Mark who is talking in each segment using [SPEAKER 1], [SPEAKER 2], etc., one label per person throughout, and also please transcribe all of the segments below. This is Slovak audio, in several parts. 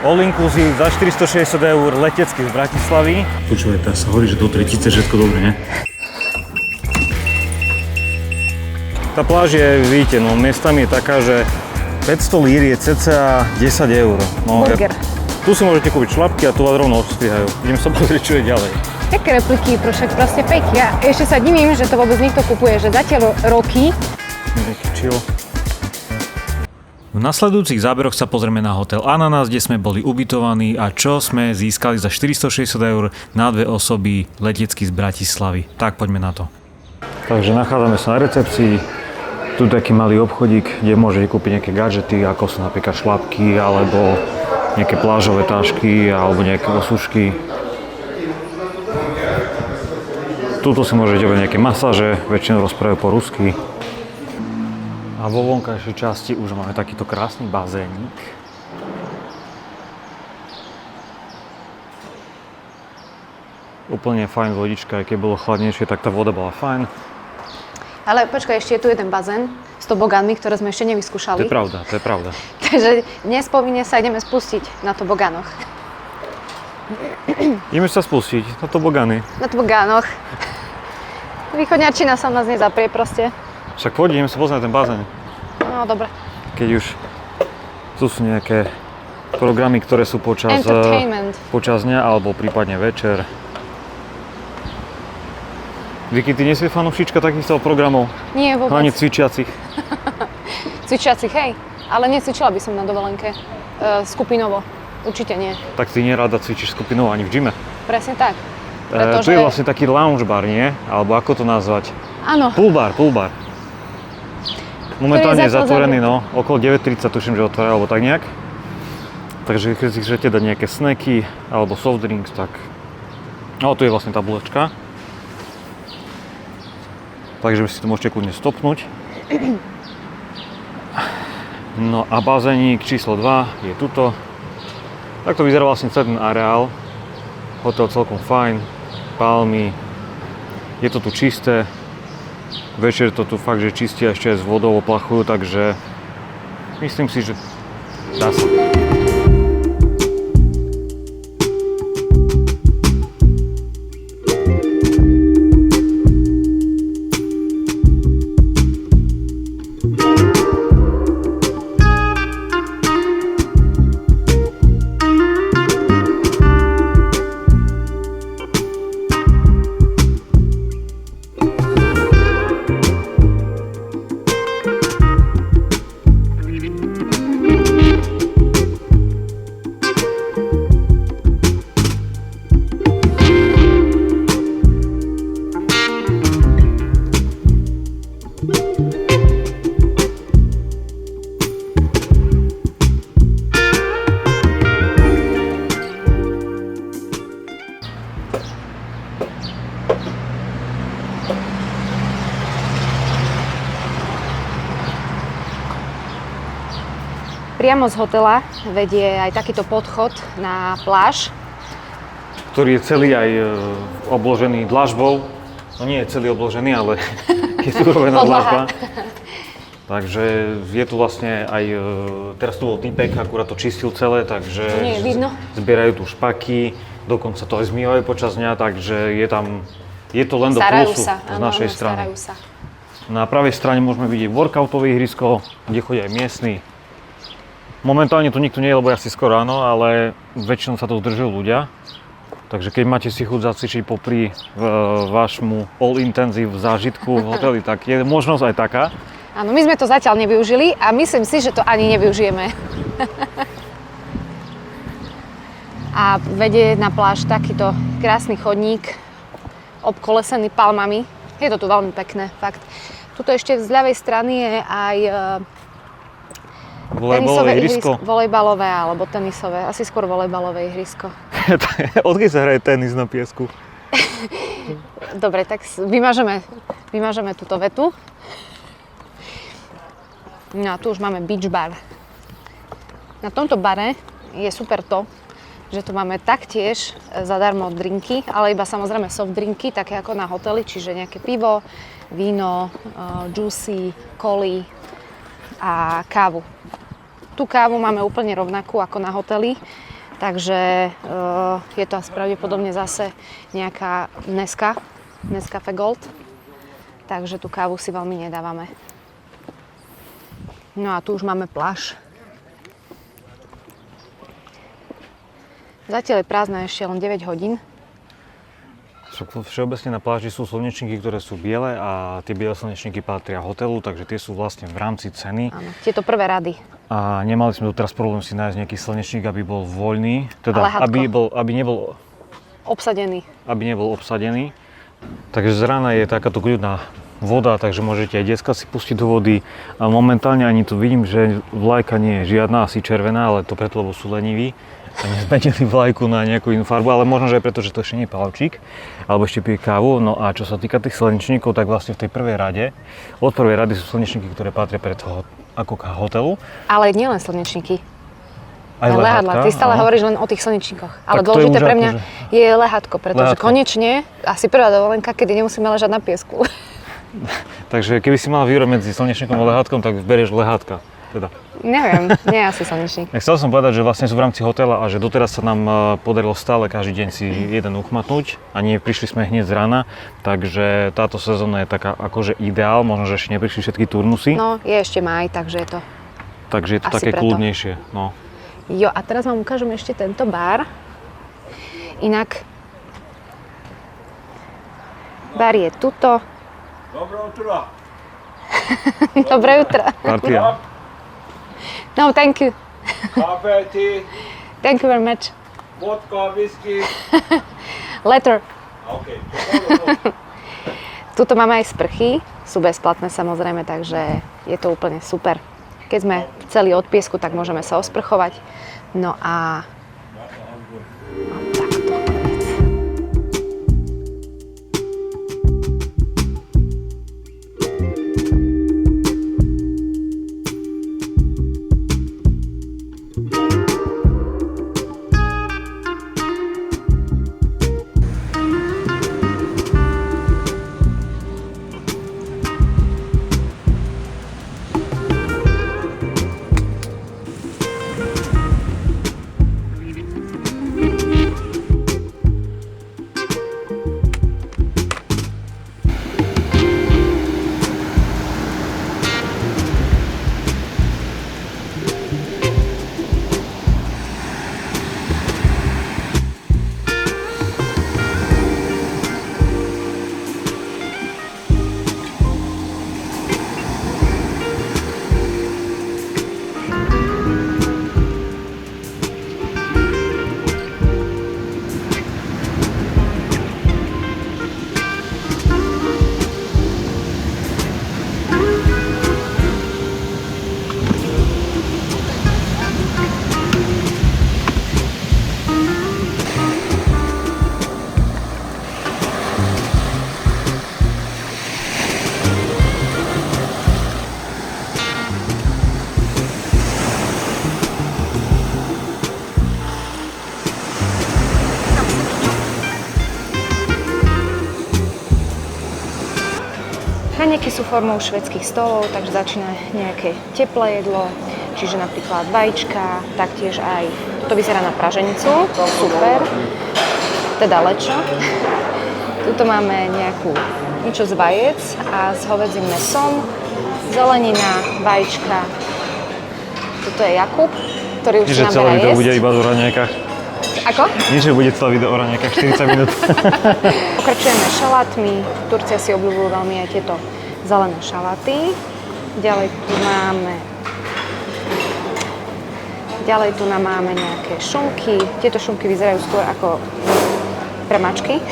[SPEAKER 1] All inclusive za 460 eur letecký z Bratislavy. Počúvaj, tá sa hovorí, že do tretice všetko dobre, ne? Tá pláž je, vidíte, no miestami je taká, že 500 lír je cca 10 eur. No,
[SPEAKER 2] Burger.
[SPEAKER 1] Tu si môžete kúpiť šlapky a tu vás rovno odstrihajú. Idem sa pozrieť, čo je ďalej.
[SPEAKER 2] Jaké repliky, však proste fake. Ja ešte sa divím, že to vôbec niekto kupuje, že zatiaľ roky.
[SPEAKER 1] Nejaký chill. V nasledujúcich záberoch sa pozrieme na hotel Ananas, kde sme boli ubytovaní a čo sme získali za 460 eur na 2 osoby letecky z Bratislavy. Tak poďme na to. Takže nachádzame sa na recepcii. Tu taký malý obchodík, kde môžete kúpiť nejaké gadžety, ako sú napríklad šlapky, alebo nejaké plážové tášky, alebo nejaké osušky. Tuto si môžete robiť nejaké masáže, väčšinou rozprávajú po rusky. A vo vonkajšej časti už máme takýto krásny bazénik. Úplne fajn vodička, aj keď bolo chladnejšie, tak tá voda bola fajn.
[SPEAKER 2] Ale počkaj, ešte je tu jeden bazén s tobogánmi, ktoré sme ešte nevyskúšali.
[SPEAKER 1] To je pravda, to je pravda.
[SPEAKER 2] Takže dnes povinne sa ideme spustiť na tobogánoch.
[SPEAKER 1] Ideme sa spustiť na tobogány.
[SPEAKER 2] Na tobogánoch. Východňarčina sa nás nezaprie proste.
[SPEAKER 1] Však poď, ideme sa pozrieť na ten bazén.
[SPEAKER 2] No, dobre.
[SPEAKER 1] Keď už tu sú nejaké programy, ktoré sú počas dňa alebo prípadne večer. Vicky, ty nie si fanúšička takýchto programov?
[SPEAKER 2] Nie, vôbec.
[SPEAKER 1] Hlavne cvičiacich.
[SPEAKER 2] Cvičiacich, hej. Ale necvičila by som na dovolenke skupinovo. Určite nie.
[SPEAKER 1] Tak ty nerada cvičíš skupinovo ani v gyme?
[SPEAKER 2] Presne tak.
[SPEAKER 1] Tu je vlastne taký lounge bar, nie? Alebo ako to nazvať?
[SPEAKER 2] Áno.
[SPEAKER 1] Pool bar. Momentálne je zatvorený, no. Okolo 9:30 tuším, že otvára, alebo tak nejak. Takže keď si chcete dať nejaké snacky alebo soft drinks, tak... No, tu je vlastne tabulečka. Takže si to môžete kľudne stopnúť. No a bazénik číslo 2 je tuto. Takto vyzerá vlastne celý ten areál. Hotel celkom fajn, palmy. Je to tu čisté. Večer to tu fakt, že čistia ešte aj s vodou oplachujú, takže myslím si, že dá sa.
[SPEAKER 2] Priamo z hotela vedie aj takýto podchod na pláž.
[SPEAKER 1] Ktorý je celý aj obložený dlažbou. No nie je celý obložený, ale je tu urobená dlažba. Takže je tu vlastne aj, teraz tu bol týpek, akurát to čistil celé, takže
[SPEAKER 2] nie je vidno.
[SPEAKER 1] Zbierajú tu špaky, dokonca to aj zmývajú počas dňa, takže je to len do plusu z našej strany.
[SPEAKER 2] Sa.
[SPEAKER 1] Na pravej strane môžeme vidieť workoutové ihrisko, kde chodia aj miestni. Momentálne tu nikto nie je, lebo je asi skoro ráno, ale väčšinou sa tu zdržujú ľudia. Takže keď máte si chuť zacvičiť popri vášmu all-intensive zážitku v hoteli, tak je možnosť aj taká.
[SPEAKER 2] Áno, my sme to zatiaľ nevyužili a myslím si, že to ani nevyužijeme. A vedie na pláž takýto krásny chodník, obkolesený palmami. Je to tu veľmi pekné, fakt. Tuto ešte z ľavej strany je aj
[SPEAKER 1] volejbalové ihrisko?
[SPEAKER 2] Volejbalové alebo tenisové. Asi skôr volejbalové ihrisko.
[SPEAKER 1] Odkiaľ sa hraje tenis na piesku?
[SPEAKER 2] Dobre, tak vymažeme túto vetu. No a tu už máme beach bar. Na tomto bare je super to, že tu máme taktiež zadarmo drinky, ale iba samozrejme soft drinky, také ako na hoteli, čiže nejaké pivo, víno, juicy, koly a kávu. Tú kávu máme úplne rovnakú ako na hoteli, Takže je to pravdepodobne zase nejaká Nescafe Gold. Takže tú kávu si veľmi nedávame. No a tu už máme pláž. Zatiaľ je prázdna ešte len 9 hodín.
[SPEAKER 1] Všeobecne na pláži sú slnečníky, ktoré sú biele a tie biele slnečníky patria hotelu, takže tie sú vlastne v rámci ceny.
[SPEAKER 2] Áno, tieto prvé rady.
[SPEAKER 1] A nemali sme doteraz problém si nájsť nejaký slnečník, aby bol voľný, teda aby nebol
[SPEAKER 2] obsadený.
[SPEAKER 1] Takže z rána je takáto kľudná voda, takže môžete aj decka si pustiť do vody. A momentálne ani tu vidím, že vlajka nie je žiadna, asi červená, ale to preto, lebo sú leniví. A nezmenili vlajku na nejakú inú farbu, ale možno, že aj preto, že to ešte nie je Pavčík, alebo ešte pije kávu. No a čo sa týka tých slnečníkov, tak vlastne v tej prvej rade, od prvej rady sú slnečníky, ktoré patria pre toho ako hotelu.
[SPEAKER 2] Ale nielen slnečníky.
[SPEAKER 1] Aj
[SPEAKER 2] lehadla. Ty stále hovoríš len o tých slnečníkoch. Ale dôležité pre mňa je lehátko, pretože konečne asi prvá dovolenka, kedy nemusíme ležať na piesku.
[SPEAKER 1] Takže keby si mal vybrať medzi slnečníkom a lehátkom, tak berieš lehátka. Teda.
[SPEAKER 2] Neviem, nie asi slnečník.
[SPEAKER 1] Chcel som povedať, že vlastne sú v rámci hotela a že doteraz sa nám podarilo stále každý deň si jeden uchmatnúť a nie prišli sme hneď z rána, takže táto sezóna je taká akože ideál, možno, že ešte neprišli všetky turnusy.
[SPEAKER 2] No, je ešte máj, takže je to
[SPEAKER 1] také kľudnejšie. No.
[SPEAKER 2] Jo, a teraz vám ukážem ešte tento bar. Inak bar je tuto.
[SPEAKER 3] Dobré utro.
[SPEAKER 2] Dobré jutro.
[SPEAKER 1] Partia.
[SPEAKER 2] No, thank you.
[SPEAKER 3] Kafe, tea,
[SPEAKER 2] Thank you very much.
[SPEAKER 3] vodka, whisky.
[SPEAKER 2] Later.
[SPEAKER 3] OK.
[SPEAKER 2] Tuto máme aj sprchy, sú bezplatné samozrejme, takže je to úplne super. Keď sme celý od piesku, tak môžeme sa osprchovať. No a takto. Raňajky sú formou švédskych stolov, takže začína nejaké teplé jedlo, čiže napríklad vajíčka, taktiež aj, toto vyzerá na praženicu, super, teda lečo. Tuto máme niečo z vajec a s hovedzím mäsom, zelenina, vajíčka. Toto je Jakub, ktorý už si naberá jesť.
[SPEAKER 1] Celé video bude iba o raňajkách.
[SPEAKER 2] Ako?
[SPEAKER 1] Nie, že bude celé video o raňajkách, 40 minút.
[SPEAKER 2] Pokračujeme šalátmi. Turcia si obľúbujú veľmi aj tieto zelené šaláty. Ďalej tu máme nejaké šunky. Tieto šunky vyzerajú skôr ako pre mačky.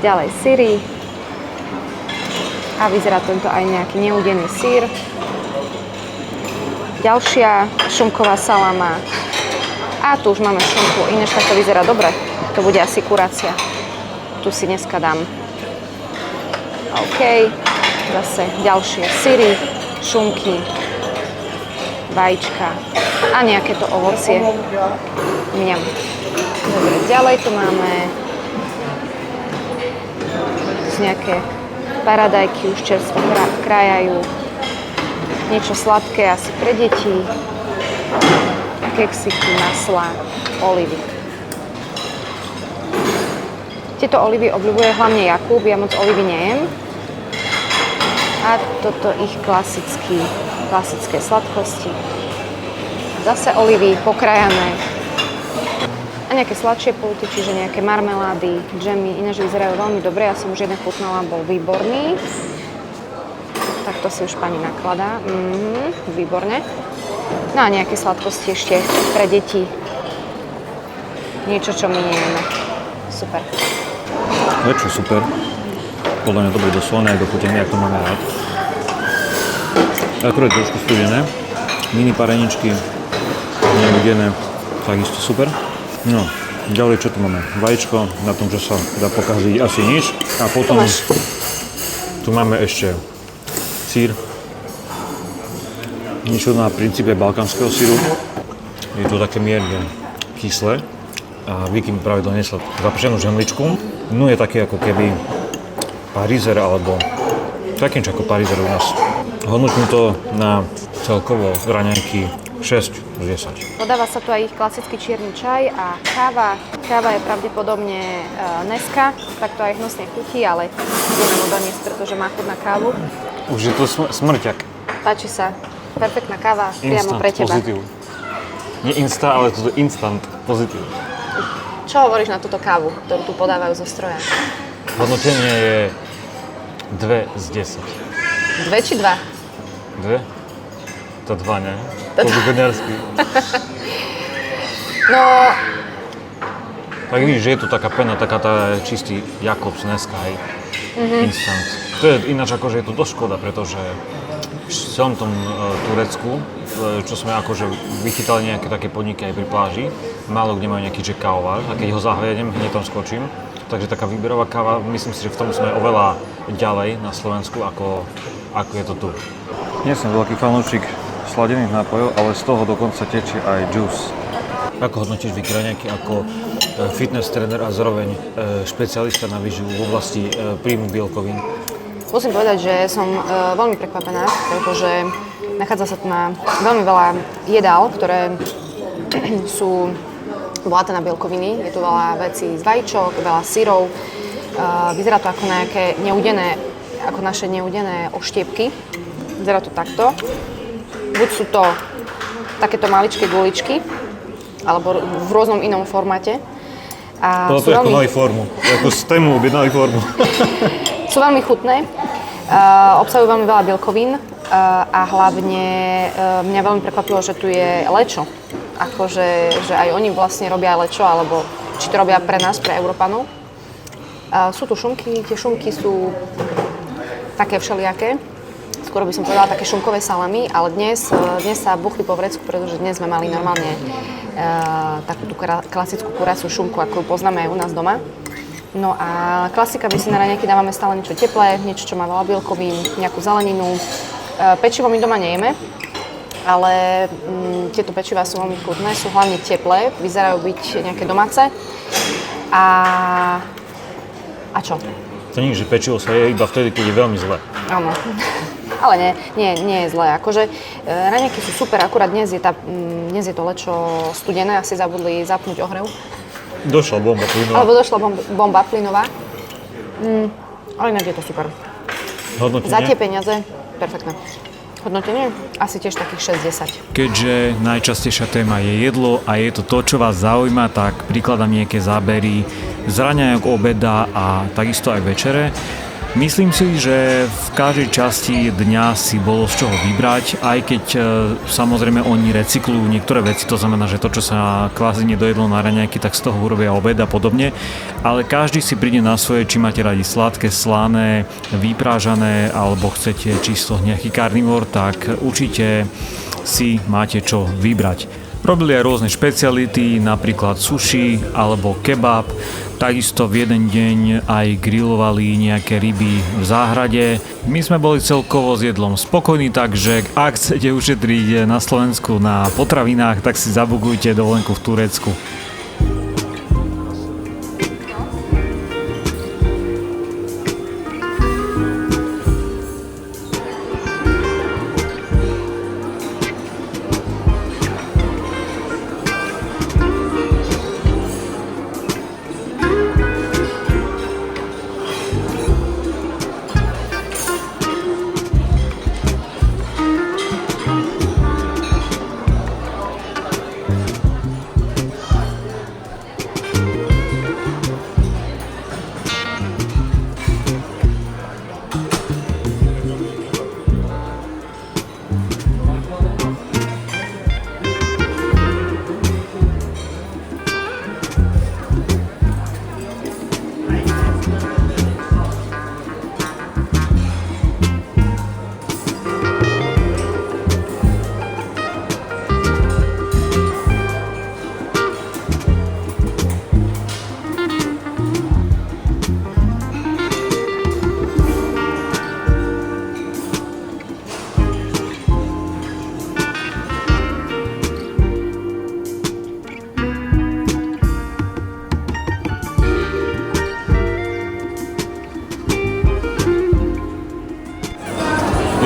[SPEAKER 2] Ďalej syry. A vyzerá tento aj nejaký neudený syr. Ďalšia šunková salama. A tu už máme šunku, ináč tak to vyzerá dobre. To bude asi kurácia. Tu si dneska dám. OK. Zase ďalšie syry, šunky, vajíčka a nejaké to ovocie. Mňam. Dobre, ďalej tu máme nejaké paradajky, už čerstvo krájajú. Niečo sladké asi pre deti. keksiky, maslá, olivy. Tieto olivy obľúbuje hlavne Jakub, ja moc olivy nejem. A toto ich klasické sladkosti. Zase olivy pokrajané. A nejaké sladšie pulty, čiže nejaké marmelády, džemy, ináč vyzerajú veľmi dobre. Ja som už jeden chutnala, bol výborný. Tak to si už pani nakladá. Výborne. No a nejaké sladkosti ešte pre deti. Niečo, čo my nejeme. Super.
[SPEAKER 4] Večo super. Podľa mňa dobre doslané aj do chutenia, ak to máme rád. Akurát trošku studené. Mini pareničky, neudené, takisto super. No, ďalej čo tu máme? Vajíčko, na tom, čo sa dá pokaziť asi nič. A potom tu máme ešte sír. Niečo na princípe balkánskeho síru. Je to také mierne kyslé. A Vicky mi práve doniesla zapečenú žemličku. No je taký ako keby parizer, alebo taký ako parizer u nás. Hodnotím to na celkovo raňajky 6 z 10.
[SPEAKER 2] Podáva sa tu aj ich klasický čierny čaj a káva. Káva je pravdepodobne Neska, tak to aj hnusne chutí, ale ideme mu doniesť, pretože má chuť na kávu.
[SPEAKER 4] Už je to smrťak.
[SPEAKER 2] Páči sa. Perfektná káva priamo pre teba.
[SPEAKER 4] Pozitív. Nie insta, ale toto instant pozitív.
[SPEAKER 2] Čo hovoríš na túto kávu, ktorú tu podávajú zo stroja?
[SPEAKER 4] Hodnotenie je 2 z 10.
[SPEAKER 2] 2 či 2?
[SPEAKER 4] 2? To 2, ne? To zgodňarsky.
[SPEAKER 2] No,
[SPEAKER 4] Tak vidíš, že je tu taká pena, taká tá čistý Jakobs Neska, hej. Instant. To je ináč akože je to dosť škoda, pretože v celom tom Turecku, čo sme akože vychytali nejaké také podniky aj pri pláži, málo kde majú nejaký kávovar a keď ho zahliadnem, hneď tam skočím. Takže taká výberová káva, myslím si, že v tom sme oveľa ďalej na Slovensku, ako je to tu.
[SPEAKER 5] Nie som veľký fanúšik sladených nápojov, ale z toho dokonca tečie aj juice.
[SPEAKER 4] Ako hodnotíš Vicky Raňajky ako fitness tréner a zároveň špecialista na výživu v oblasti príjmu bielkovín?
[SPEAKER 2] musím povedať, že som veľmi prekvapená, pretože nachádza sa tu na veľmi veľa jedál, ktoré sú bohaté na bielkoviny. Je tu veľa vecí z vajíčok, veľa syrov. Vyzerá to ako nejaké neudené, ako naše neudené oštiepky. Vyzerá to takto. Buď sú to takéto maličké guličky, alebo v rôznom inom formáte.
[SPEAKER 4] To je ako mali formu, ako z tému objednali formu.
[SPEAKER 2] Sú veľmi chutné, obsahujú veľmi veľa bielkovín a hlavne mňa veľmi prekvapilo, že tu je lečo. Akože, že aj oni vlastne robia lečo, alebo či to robia pre nás, pre Európanov. Sú tu šunky, tie šunky sú také všelijaké. Skoro by som povedala také šunkové salami, ale dnes sa buchli po vrecku, pretože dnes sme mali normálne takú tú klasickú kuraciu šunku, ako ju poznáme aj u nás doma. No a klasika, my si na raňajky dávame stále niečo teplé, niečo, čo má veľa bielkovín, nejakú zeleninu. Pečivo my doma nejeme, ale tieto pečivá sú veľmi chutné, sú hlavne teplé, vyzerajú byť nejaké domáce. A čo?
[SPEAKER 4] To nie je, že pečivo sa je iba vtedy, keď je veľmi zle.
[SPEAKER 2] Áno. Ale nie je zlé. Akože raňajky sú super, akurát dnes je to lečo studené, asi zabudli zapnúť ohrev.
[SPEAKER 4] Došla bomba plynová.
[SPEAKER 2] Alebo došla bomba plynová. Ale inak je to super.
[SPEAKER 4] Hodnotenie?
[SPEAKER 2] Za tie peniaze, perfektné. Hodnotenie? Asi tiež takých 6-10.
[SPEAKER 1] Keďže najčastejšia téma je jedlo a je to to, čo vás zaujíma, tak prikladám nejaké zábery z raňajok, obeda a takisto aj večere. Myslím si, že v každej časti dňa si bolo z čoho vybrať, aj keď samozrejme oni recyklujú niektoré veci, to znamená, že to, čo sa kvázi nedojedlo na raňajky, tak z toho urobia obed a podobne, ale každý si príde na svoje, či máte radi sladké, slané, vyprážané, alebo chcete čisto nejaký karnivor, tak určite si máte čo vybrať. Robili aj rôzne špeciality, napríklad sushi alebo kebab. Takisto v jeden deň aj grilovali nejaké ryby v záhrade. My sme boli celkovo s jedlom spokojní, takže ak chcete ušetriť na Slovensku na potravinách, tak si zabukujte dovolenku v Turecku.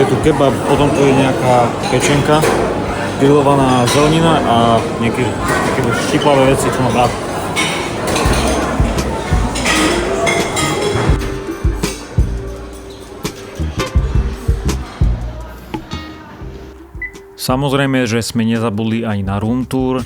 [SPEAKER 5] je tu kebab, potom tu je nejaká pečenka, grillovaná zelenina a nejaké štiplavé veci, čo mám rád.
[SPEAKER 1] Samozrejme, že sme nezabudli ani na room tour.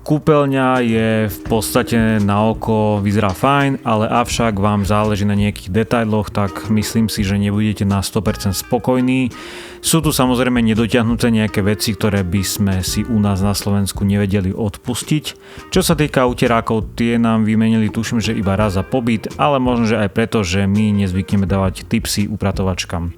[SPEAKER 1] Kúpeľňa je v podstate na oko, vyzerá fajn, ale avšak vám záleží na nejakých detailoch, tak myslím si, že nebudete na 100% spokojní. Sú tu samozrejme nedotiahnuté nejaké veci, ktoré by sme si u nás na Slovensku nevedeli odpustiť. Čo sa týka uterákov, tie nám vymenili, tuším, že iba raz za pobyt, ale možno, že aj preto, že my nezvykneme dávať tipsy upratovačkám.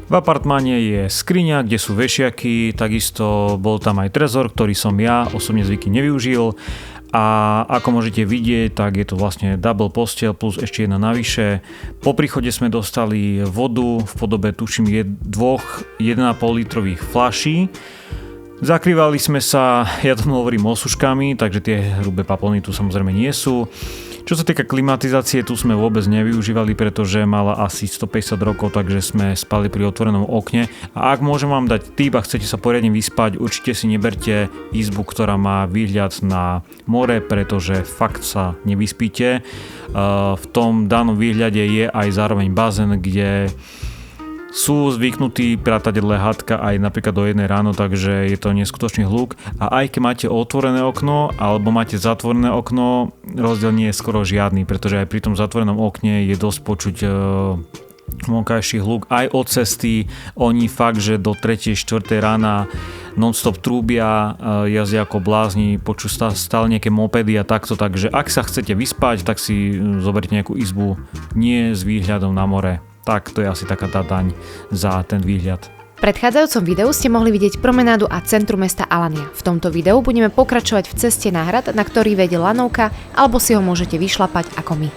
[SPEAKER 1] V apartmáne je skriňa, kde sú vešiaky, takisto bol tam aj trezor, ktorý som ja osobne zvykne nevyužil a ako môžete vidieť, tak je to vlastne double posteľ plus ešte jedna navyše. Po príchode sme dostali vodu v podobe tuším 1,5 litrových fľaší. Zakrývali sme sa, ja tomu hovorím osuškami, takže tie hrubé paplony tu samozrejme nie sú. Čo sa týka klimatizácie, tu sme vôbec nevyužívali, pretože mala asi 150 rokov, takže sme spali pri otvorenom okne. A ak môžem vám dať tip a chcete sa poriadne vyspať, určite si neberte izbu, ktorá má výhľad na more, pretože fakt sa nevyspíte. V tom danom výhľade je aj zároveň bazén, kde sú zvyknutí pratať lehátka aj napríklad do 1 ráno, takže je to neskutočný hluk. A aj keď máte otvorené okno alebo máte zatvorené okno, rozdiel nie je skoro žiadny, pretože aj pri tom zatvorenom okne je dosť počuť vonkajší hluk aj od cesty. Oni fakt, že do 3. 4. rána non-stop trúbia, jazdia ako blázni, počuť stále nejaké mopedy a takto, takže ak sa chcete vyspať, tak si zoberte nejakú izbu nie s výhľadom na more. Tak to je asi taká tá daň za ten výhľad.
[SPEAKER 2] V predchádzajúcom videu ste mohli vidieť promenádu a centrum mesta Alania. V tomto videu budeme pokračovať v ceste na hrad, na ktorý vedie lanovka, alebo si ho môžete vyšlapať ako my.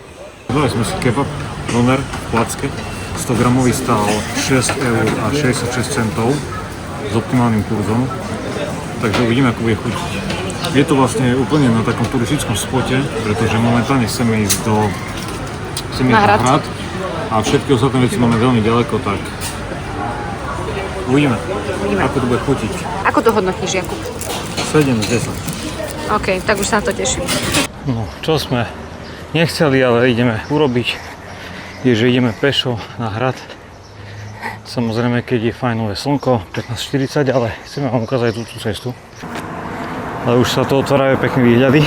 [SPEAKER 5] Dali sme si kebab, doner v placke, 100 gramový stál 6 eur a 66 centov s optimálnym kurzom, takže uvidíme, ako bude chutiť. Je to vlastne úplne na takom turistickom spote, pretože momentálne chceme ísť na hrad. A všetky ostatné veci máme veľmi ďaleko, tak uvidíme, ako to bude chutiť.
[SPEAKER 2] Ako to hodnotíš, Jakub?
[SPEAKER 5] 7 z 10.
[SPEAKER 2] OK, tak už sa na to teším.
[SPEAKER 5] No, čo sme nechceli, ale ideme urobiť, je, že ideme pešo na hrad. Samozrejme, keď je fajnové slnko, 15:40, ale chceme vám ukázať túto cestu. Ale už sa to otvárajú pekné výhľady.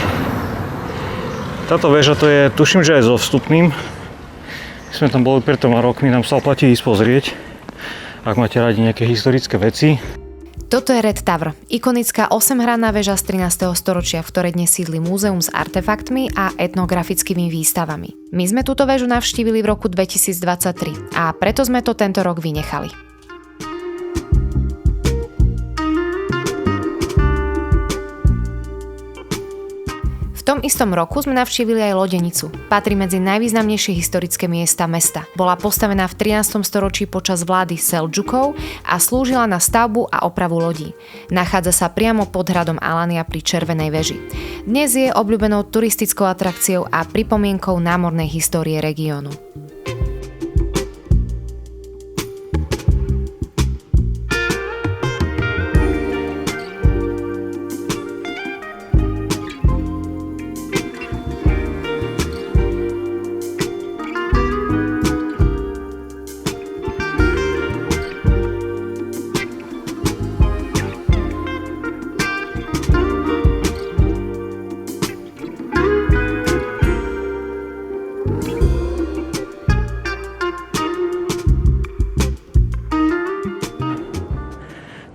[SPEAKER 5] Táto väža to je, tuším, že aj so vstupným. My sme tam boli pred 3 rokmi, nám sa oplatí ísť pozrieť, ak máte radi nejaké historické veci.
[SPEAKER 2] Toto je Red Tower, ikonická 8-hranná väža z 13. storočia, v ktorej dnes sídli múzeum s artefaktmi a etnografickými výstavami. My sme túto väžu navštívili v roku 2023 a preto sme to tento rok vynechali. V tom istom roku sme navštívili aj Lodenicu. Patrí medzi najvýznamnejšie historické miesta mesta. Bola postavená v 13. storočí počas vlády Seldžukov a slúžila na stavbu a opravu lodí. Nachádza sa priamo pod hradom Alania pri Červenej väži. Dnes je obľúbenou turistickou atrakciou a pripomienkou námornej histórie regiónu.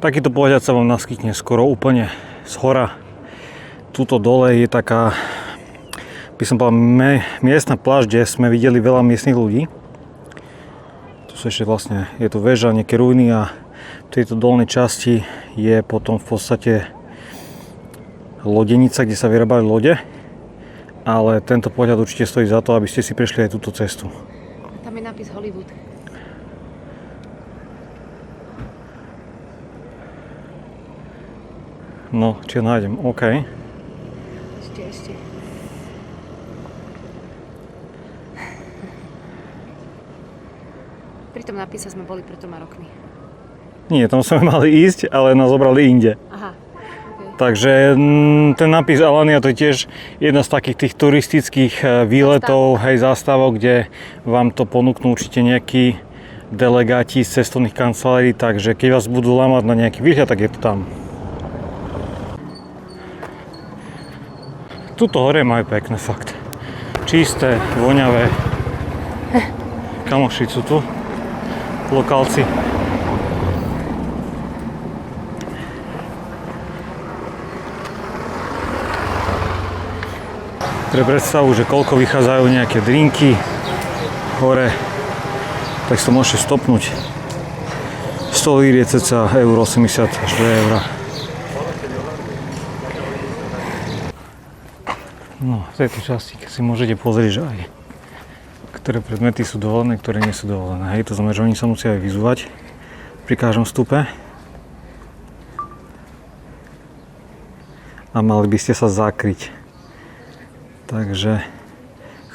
[SPEAKER 5] Takýto pohľad sa vám naskytne skoro úplne z hora. Tuto dole je taká, by som povedal, miestna pláž, kde sme videli veľa miestnych ľudí. Tu sú ešte vlastne, je tu väža, nejaké ruiny a v tejto dolnej časti je potom v podstate lodenica, kde sa vyrábali lode. Ale tento pohľad určite stojí za to, aby ste si prešli aj túto cestu.
[SPEAKER 2] Tam je nápis Hollywood.
[SPEAKER 5] No, či ho nájdem, OK.
[SPEAKER 2] Ešte. Pri tom nápise sme boli pred 3 rokmi.
[SPEAKER 5] Nie, tam sme mali ísť, ale nás zobrali inde.
[SPEAKER 2] Aha.
[SPEAKER 5] Takže ten nápis Alania to je tiež jedna z takých tých turistických výletov, hej, zástavok, kde vám to ponúknú určite nejakí delegáti z cestovných kancelárií, takže keď vás budú lámať na nejaký výhľad, tak je to tam. Tuto hore majú pekné fakt. Čisté, voňavé. Kamoši sú tu, lokálci. Pre predstavu, že koľko vychádzajú nejaké drinky hore, tak si to môžete stopnúť. 100 lír je cca euro 80 až 2 eurá. No, v tejto časti si môžete pozrieť, že aj ktoré predmety sú dovolené, ktoré nie sú dovolené. Hej, to znamená, že oni sa musia aj vyzúvať pri každom vstupe. A mali by ste sa zakryť. Takže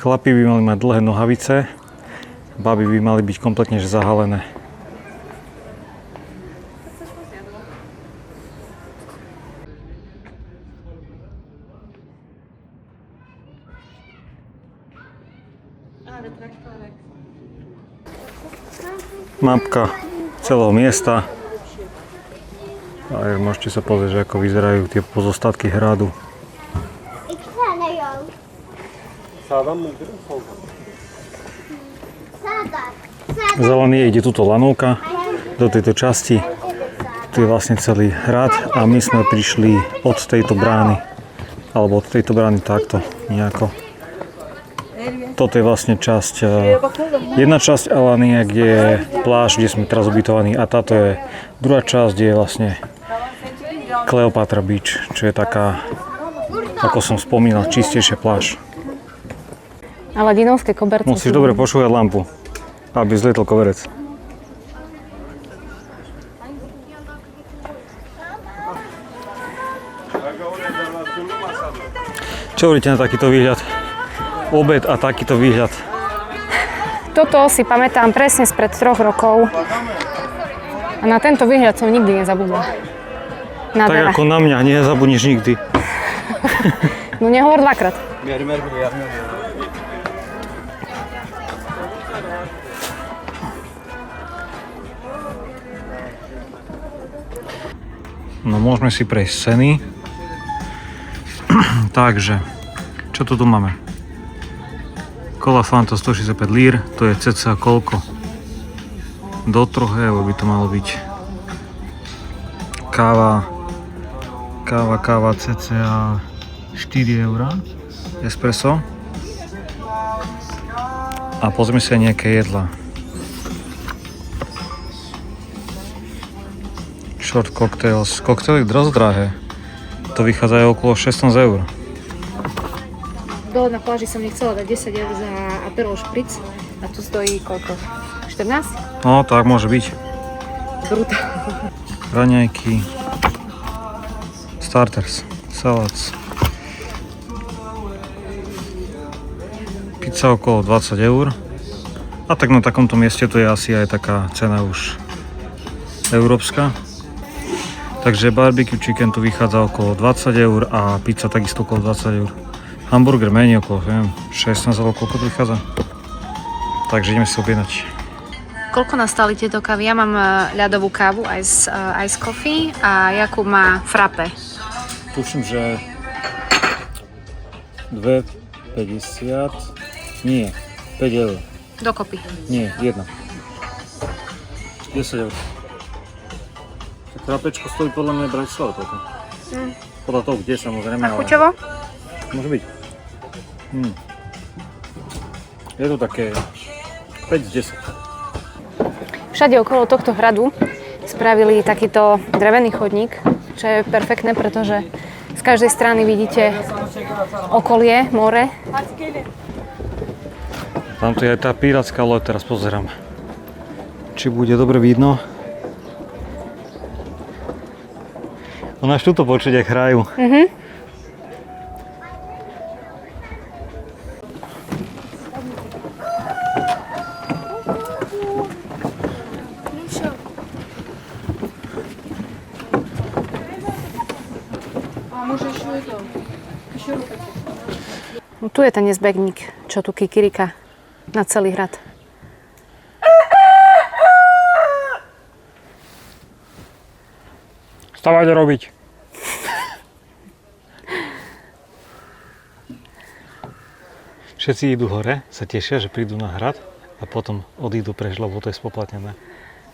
[SPEAKER 5] chlapi by mali mať dlhé nohavice, baby by mali byť kompletne zahalené. Mapka celého miesta. A môžete sa pozrieť, že ako vyzerajú tie pozostatky hradu. Zelený ide tuto lanovka do tejto časti. Tu je vlastne celý hrad a my sme prišli od tejto brány. Alebo od tejto brány takto nejako. Toto je vlastne časť, jedna časť Alania, kde je pláž, kde sme teraz ubytovaní, a táto je druhá časť, kde je vlastne Cleopatra Beach, čo je taká, ako som spomínal, čistejšia pláž.
[SPEAKER 2] Aladinovské koberce.
[SPEAKER 5] Musíš dobre počúvať lampu, aby zlietol koverec. Čo hovoríte na takýto výhľad? Obed a takýto výhľad.
[SPEAKER 2] Toto si pamätám presne spred 3 rokov. A na tento výhľad som nikdy nezabudla.
[SPEAKER 5] Tak ako na mňa, nezabudneš nikdy.
[SPEAKER 2] No nehovor dvakrát.
[SPEAKER 5] No môžeme si prejsť scény. Takže, čo tu máme? Cola Fanta 165 lír, to je cca koľko? Do 3 eur by to malo byť. Káva cca 4 eurá. Espresso. A pozrieme si aj nejaké jedlá. Short cocktails. Koktejly dosť drahé. To vychádza aj okolo 16 eur.
[SPEAKER 2] Dole na pláži som nechcela dať 10 eur za Aperol Spritz a tu stojí koľko? 14?
[SPEAKER 5] No, tak môže byť.
[SPEAKER 2] Brutálne.
[SPEAKER 5] Raňajky. Starters. Salads. Pizza okolo 20 eur. A tak na takomto mieste to je asi aj taká cena už európska. Takže barbecue chicken tu vychádza okolo 20 eur a pizza takisto okolo 20 eur. Hamburger menej okolo, neviem, 16 alebo koľko to vychádza. Takže ideme si objednať.
[SPEAKER 2] Koľko nás stáli tieto kávy? Ja mám ľadovú kávu, ice coffee a Jakub má frappe.
[SPEAKER 5] Tuším, že 2,50, nie, 5 eur.
[SPEAKER 2] Dokopy.
[SPEAKER 5] Nie, 1. 10 eur. Tak frapečko stojí podľa mňa Bratislava toto. Podľa toho, kde samozrejme.
[SPEAKER 2] A chuťovo?
[SPEAKER 5] Môže byť. Je to také 5 z 10.
[SPEAKER 2] Všade okolo tohto hradu spravili takýto drevený chodník, čo je perfektné, pretože z každej strany vidíte okolie, more.
[SPEAKER 5] Tamto je aj tá pirátska loď, teraz pozerám. Či bude dobre vidno. Ona až tuto počuť, jak hrajú.
[SPEAKER 2] No tu je ten nezbegník, čo tu kikirika na celý hrad.
[SPEAKER 5] Stavať a robiť. Všetci idú hore, sa tešia, že prídu na hrad a potom odídu preč, lebo to je spoplatnené.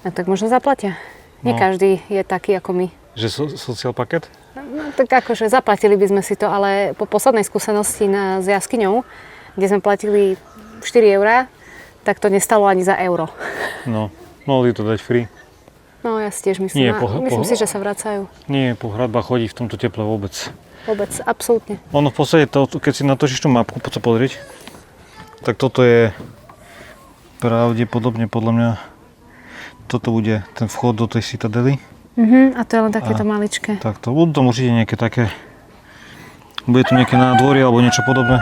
[SPEAKER 2] No tak možno zaplatia. Nie
[SPEAKER 5] No.
[SPEAKER 2] každý je taký ako my.
[SPEAKER 5] Že social paket?
[SPEAKER 2] No tak akože zaplatili by sme si to, ale po poslednej skúsenosti s jaskyňou, kde sme platili 4 eurá, tak to nestalo ani za euro.
[SPEAKER 5] No, mohli to dať free.
[SPEAKER 2] No ja si tiež myslím.
[SPEAKER 5] Nie,
[SPEAKER 2] Myslím si, že sa vracajú.
[SPEAKER 5] Nie, po hradbách chodí v tomto teple vôbec.
[SPEAKER 2] Vôbec, absolútne.
[SPEAKER 5] Ono v podstate, keď si natočíš tú mapku, poď sa pozrieť, tak toto je pravdepodobne podľa mňa, toto bude ten vchod do tej citadely.
[SPEAKER 2] A to je len takéto maličké.
[SPEAKER 5] Tak to budú tam určite nejaké také, bude tu nejaké nádvorie alebo niečo podobné.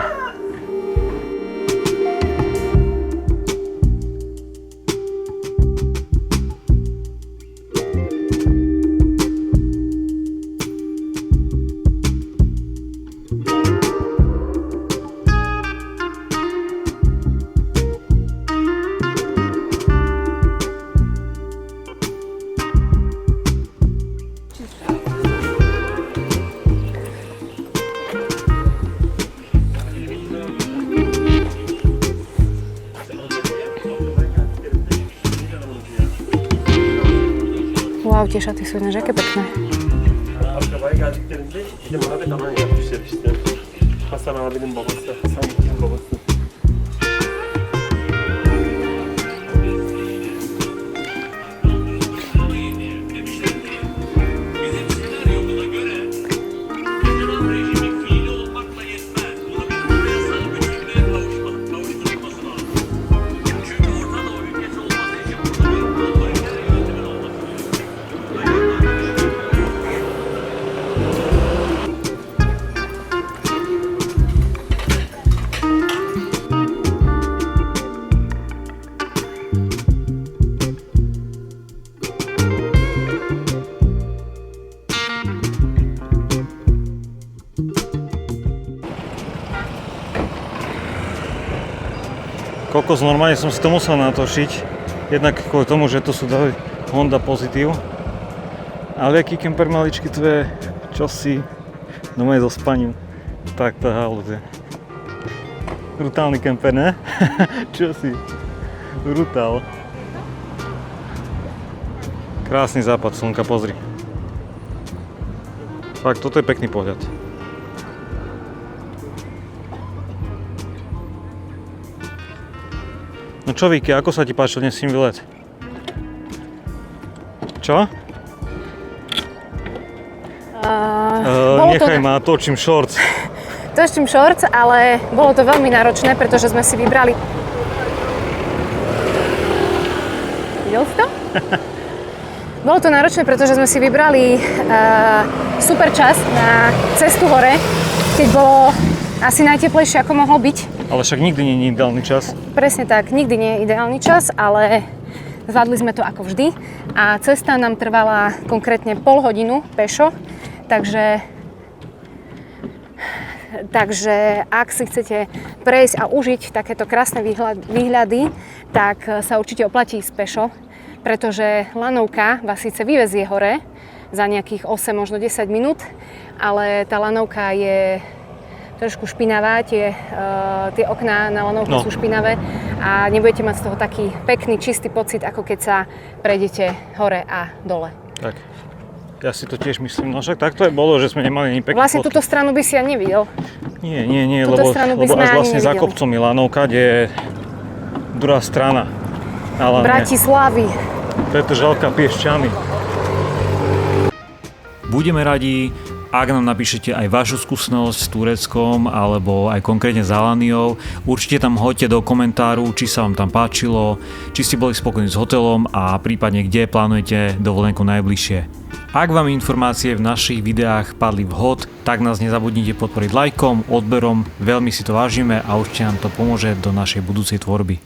[SPEAKER 2] Wow, tie šaty sú ináč aké pekné.
[SPEAKER 6] Arkabaya geldiklerinde işte Muhammed Aman yapmışlar işte. Hasan abinin babası, Hasan Gül'ün babası.
[SPEAKER 5] Kokos, normálne som si to musel natočiť, jednak kvôli tomu, že to sú Honda Positive, ale aký kemper maličký, to je čosi normálne so spaním. Tak to je brutálny kemper, ne? Čosi, brutál. Krásny západ slnka, pozri. Fakt, toto je pekný pohľad. No čo, Viki, ako sa ti páčil dnes výlet? Čo? Nechaj ma, točím shorts.
[SPEAKER 2] Točím shorts, ale bolo to veľmi náročné, pretože sme si vybrali... Videl si to? Bolo to náročné, pretože sme si vybrali super čas na cestu hore, keď bolo asi najteplejšie, ako mohlo byť.
[SPEAKER 5] Ale však nikdy nie je ideálny čas.
[SPEAKER 2] Presne tak, nikdy nie je ideálny čas, ale zvládli sme to ako vždy. A cesta nám trvala konkrétne pol hodinu pešo, takže ak si chcete prejsť a užiť takéto krásne výhľady, tak sa určite oplatí ísť pešo, pretože lanovka vás síce vyvezie hore za nejakých 8, možno 10 minút, ale tá lanovka je trošku špinavá, tie okná na lanovke sú špinavé a nebudete mať z toho taký pekný, čistý pocit, ako keď sa prejdete hore a dole.
[SPEAKER 5] Tak, ja si to tiež myslím, no však tak to je bolo, že sme nemali ani pekné
[SPEAKER 2] Vlastne
[SPEAKER 5] fotky.
[SPEAKER 2] túto stranu by si ja nevidel.
[SPEAKER 5] Nie,
[SPEAKER 2] Túto
[SPEAKER 5] lebo
[SPEAKER 2] stranu by sme
[SPEAKER 5] až
[SPEAKER 2] ani
[SPEAKER 5] vlastne za
[SPEAKER 2] nevideli.
[SPEAKER 5] kopcom je lanovka, kde je druhá strana. Ale
[SPEAKER 2] Bratislavy.
[SPEAKER 5] Petržalka, Piešťany.
[SPEAKER 1] Budeme radi, ak nám napíšete aj vašu skúsenosť s Tureckom alebo aj konkrétne s Alaniou. Určite tam hoďte do komentáru, či sa vám tam páčilo, či ste boli spokojní s hotelom a prípadne kde plánujete dovolenku najbližšie. Ak vám informácie v našich videách padli vhod, tak nás nezabudnite podporiť lajkom, odberom, veľmi si to vážime a určite nám to pomôže do našej budúcej tvorby.